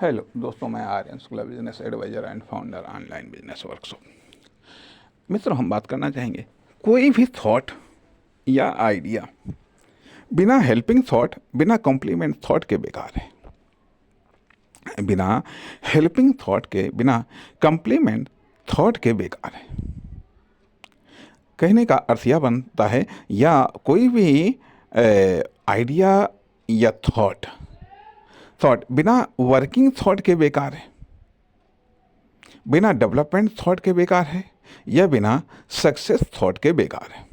Hello दोस्तों, मैं Aryan Shukla, business advisor and founder online business workshop. मित्रों, हम बात करना चाहेंगे कोई भी थॉट या आइडिया बिना हेल्पिंग थॉट, बिना कॉम्प्लीमेंट थॉट के बेकार है। बिना हेल्पिंग थॉट के, बिना कॉम्प्लीमेंट थॉट के बेकार है। कहने का अर्थ यह बनता है, या कोई भी आइडिया या थॉट बिना वर्किंग थॉट के बेकार है, बिना डेवलपमेंट थॉट के बेकार है, या बिना सक्सेस थॉट के बेकार है।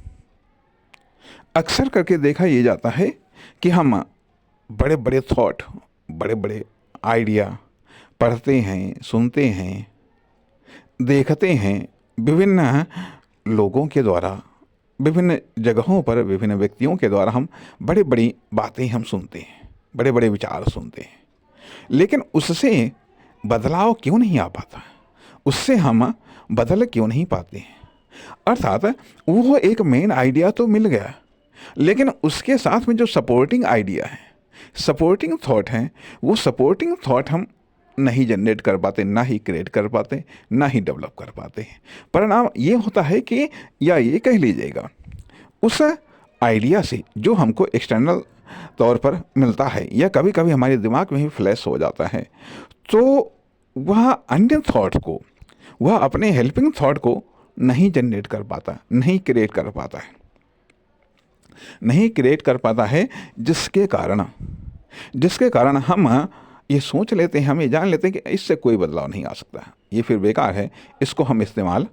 अक्सर करके देखा ये जाता है कि हम बड़े बड़े थॉट, बड़े बड़े आइडिया पढ़ते हैं, सुनते हैं, देखते हैं। विभिन्न लोगों के द्वारा, विभिन्न जगहों पर, विभिन्न व्यक्तियों के द्वारा हम बड़ी बड़ी बातें हम सुनते हैं, बड़े बड़े विचार सुनते हैं, लेकिन उससे बदलाव क्यों नहीं आ पाता, उससे हम बदल क्यों नहीं पाते हैं। अर्थात वो एक मेन आइडिया तो मिल गया, लेकिन उसके साथ में जो सपोर्टिंग आइडिया है, सपोर्टिंग थॉट है, वो सपोर्टिंग थॉट हम नहीं जनरेट कर पाते, ना ही क्रिएट कर पाते, ना ही डेवलप कर पाते हैं। परिणाम ये होता है कि, या ये कह लीजिएगा, उस आइडिया से जो हमको एक्सटर्नल तौर पर मिलता है, या कभी कभी हमारे दिमाग में ही फ्लैश हो जाता है, तो वह अन्य थॉट को, वह अपने हेल्पिंग थॉट को नहीं जनरेट कर पाता, नहीं क्रिएट कर पाता है, नहीं क्रिएट कर पाता है, जिसके कारण हम ये सोच लेते हैं, हम ये जान लेते हैं कि इससे कोई बदलाव नहीं आ सकता, ये फिर बेकार है, इसको हम इस्तेमाल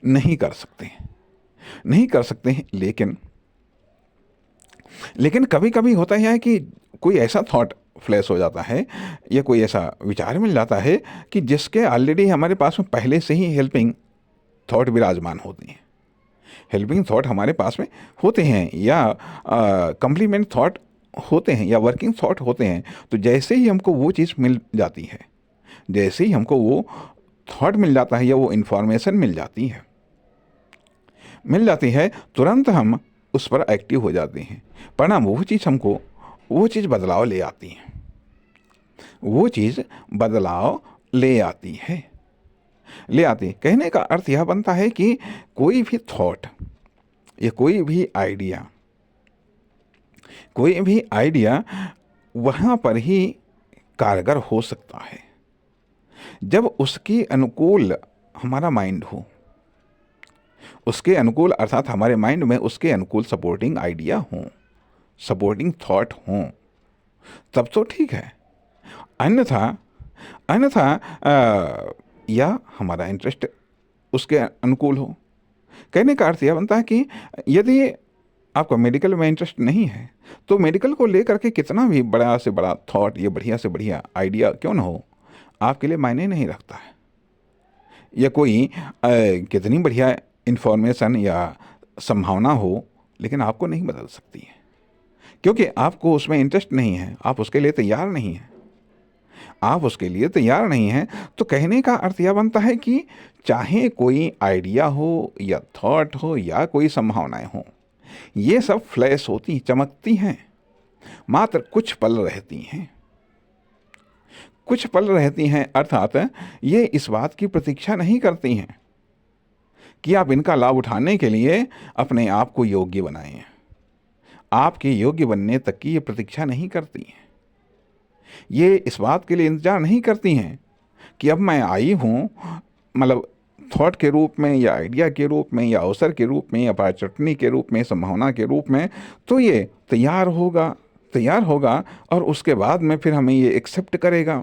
नहीं कर सकते, नहीं कर सकते हैं। लेकिन कभी कभी होता है कि कोई ऐसा थॉट फ्लैश हो जाता है, या कोई ऐसा विचार मिल जाता है कि जिसके ऑलरेडी हमारे पास में पहले से ही हेल्पिंग थॉट विराजमान होती हैं, हेल्पिंग थॉट हमारे पास में होते हैं, या कम्प्लीमेंट थॉट होते हैं, या वर्किंग थॉट होते हैं। तो जैसे ही हमको वो चीज़ मिल जाती है, जैसे ही हमको वो थॉट मिल जाता है, या वो इन्फॉर्मेशन मिल जाती है, तुरंत हम उस पर एक्टिव हो जाते हैं। परिणाम वो चीज़ बदलाव ले आती है, वो चीज़ बदलाव ले आती है। कहने का अर्थ यह बनता है कि कोई भी थॉट या कोई भी आइडिया वहाँ पर ही कारगर हो सकता है जब उसके अनुकूल हमारा माइंड हो, उसके अनुकूल, अर्थात हमारे माइंड में उसके अनुकूल सपोर्टिंग आइडिया हो, सपोर्टिंग थॉट हो, तब तो ठीक है। अन्यथा या हमारा इंटरेस्ट उसके अनुकूल हो। कहने का अर्थ यह बनता है कि यदि आपका मेडिकल में इंटरेस्ट नहीं है, तो मेडिकल को लेकर के कितना भी बड़ा से बड़ा थॉट या बढ़िया से बढ़िया आइडिया क्यों ना हो, आपके लिए मायने नहीं रखता है। या कोई कितनी बढ़िया इन्फॉर्मेशन या संभावना हो, लेकिन आपको नहीं बदल सकती है, क्योंकि आपको उसमें इंटरेस्ट नहीं है, आप उसके लिए तैयार नहीं हैं। तो कहने का अर्थ यह बनता है कि चाहे कोई आइडिया हो, या थॉट हो, या कोई संभावनाएं हो, ये सब फ्लैश होती, चमकती हैं, मात्र कुछ पल रहती हैं। अर्थात ये इस बात की प्रतीक्षा नहीं करती हैं कि आप इनका लाभ उठाने के लिए अपने आप को योग्य बनाएं। आपके योग्य बनने तक की ये प्रतीक्षा नहीं करती हैं। ये इस बात के लिए इंतजार नहीं करती हैं कि अब मैं आई हूँ, मतलब थॉट के रूप में, या आइडिया के रूप में, या अवसर के रूप में, या अपॉर्चुनिटी के रूप में, संभावना के रूप में, तो ये तैयार होगा और उसके बाद में फिर हमें ये एक्सेप्ट करेगा।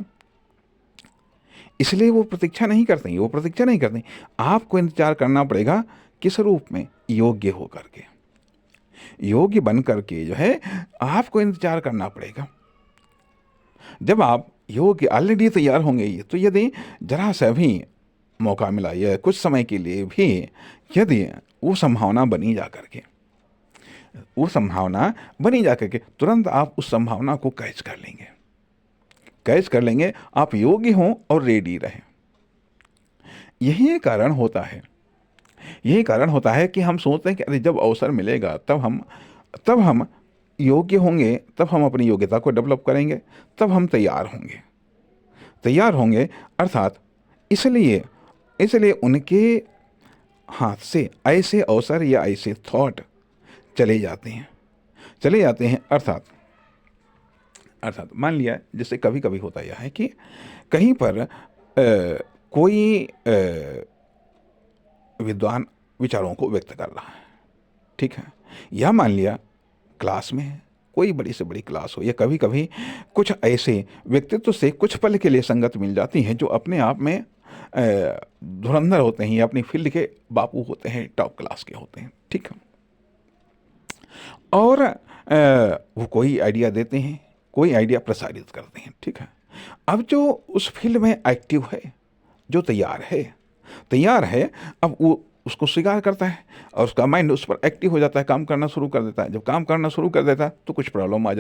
इसलिए वो प्रतीक्षा नहीं करती। आपको इंतजार करना पड़ेगा, किस रूप में? योग्य होकर के, योग्य बन करके जो है आपको इंतजार करना पड़ेगा। जब आप योग्य ऑलरेडी तैयार होंगे, तो यदि जरा सा भी मौका मिला, या कुछ समय के लिए भी यदि वो संभावना बनी जा करके, तुरंत आप उस संभावना को कैच कर लेंगे। आप योग्य हों और रेडी रहें। यही कारण होता है कि हम सोचते हैं कि अरे, जब अवसर मिलेगा तब हम योग्य होंगे, तब हम अपनी योग्यता को डेवलप करेंगे, तब हम तैयार होंगे। तैयार होंगे, अर्थात इसलिए इसलिए उनके हाथ से ऐसे अवसर या ऐसे थॉट चले जाते हैं। अर्थात मान लिया, जैसे कभी कभी होता यह है कि कहीं पर कोई विद्वान विचारों को व्यक्त कर रहा है, ठीक है, या मान लिया क्लास में है, कोई बड़ी से बड़ी क्लास हो, या कभी कभी कुछ ऐसे व्यक्तित्व से कुछ पल के लिए संगत मिल जाती है जो अपने आप में धुरंधर होते हैं या अपनी फील्ड के बापू होते हैं, टॉप क्लास के होते हैं, ठीक है, और वो कोई आइडिया देते हैं, कोई आइडिया प्रसारित करते हैं, ठीक है। अब जो उस फील्ड में एक्टिव है, जो तैयार है, अब वो उसको स्वीकार करता है और उसका माइंड उस पर एक्टिव हो जाता है, काम करना शुरू कर देता है। जब काम करना शुरू कर देता है तो कुछ प्रॉब्लम आ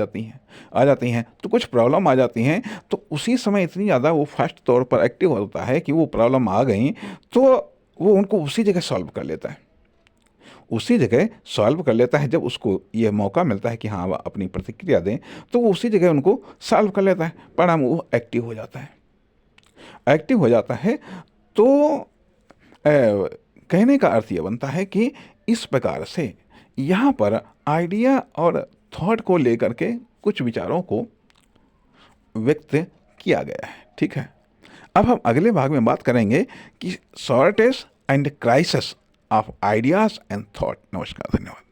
जाती हैं, तो उसी समय इतनी ज़्यादा वो फास्ट तौर पर एक्टिव होता है कि वो प्रॉब्लम आ गई तो वो उनको उसी जगह सॉल्व कर लेता है। जब उसको ये मौका मिलता है कि हाँ, वह अपनी प्रतिक्रिया दें, तो वो उसी जगह उनको सॉल्व कर लेता है, परिणाम वो एक्टिव हो जाता है। तो कहने का अर्थ यह बनता है कि इस प्रकार से यहाँ पर आइडिया और थॉट को लेकर के कुछ विचारों को व्यक्त किया गया है, ठीक है। अब हम अगले भाग में बात करेंगे कि shortage and crisis of ideas and thought. नमस्कार, धन्यवाद।